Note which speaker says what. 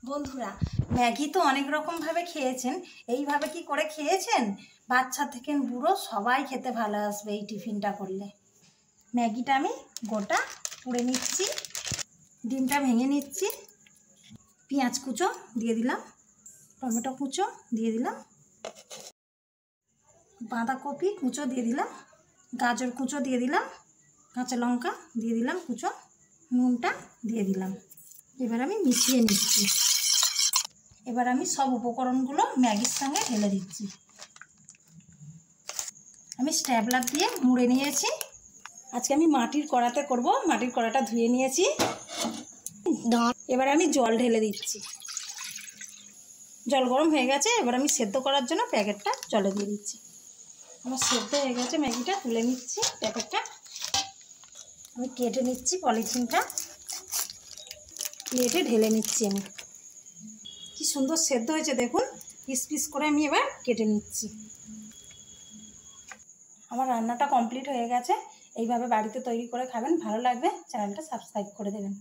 Speaker 1: বন্ধুরা, ম্যাগি তো অনেক রকমভাবে খেয়েছেন। এইভাবে কি করে খেয়েছেন? বাচ্চা থেকে বুড়ো সবাই খেতে ভালোবাসবে এই টিফিনটা করলে। ম্যাগিটা আমি গোটা পুড়ে নিচ্ছি, ডিমটা ভেঙে নিচ্ছি, পেঁয়াজ কুচো দিয়ে দিলাম, টমেটো কুচো দিয়ে দিলাম, বাঁধাকপি কুচো দিয়ে দিলাম, গাজর কুচো দিয়ে দিলাম, কাঁচা লঙ্কা দিয়ে দিলাম কুচো, নুনটা দিয়ে দিলাম। এবার আমি মিশিয়ে নিচ্ছি। এবার আমি সব উপকরণগুলো ম্যাগির সঙ্গে ঢেলে দিচ্ছি। আমি স্ট্যাবলার দিয়ে মুড়ে নিয়েছি। আজকে আমি মাটির কড়াতে করব। মাটির কড়াটা ধুয়ে নিয়েছি। এবার আমি জল ঢেলে দিচ্ছি। জল গরম হয়ে গেছে। এবার আমি সেদ্ধ করার জন্য প্যাকেটটা জলে দিয়ে দিচ্ছি। আমার সেদ্ধ হয়ে গেছে, ম্যাগিটা তুলে নিচ্ছি। প্যাকেটটা আমি কেটে নিচ্ছি, পলিথিনটা প্লেটে ঢেলে নিচ্ছি। আমি কি সুন্দর সেদ্ধ হয়েছে দেখুন, পিস পিস করে আমি এবার কেটে নিচ্ছি। আমার রান্নাটা কমপ্লিট হয়ে গেছে। এইভাবে বাড়িতে তৈরি করে খাবেন, ভালো লাগবে। চ্যানেলটা সাবস্ক্রাইব করে দেবেন।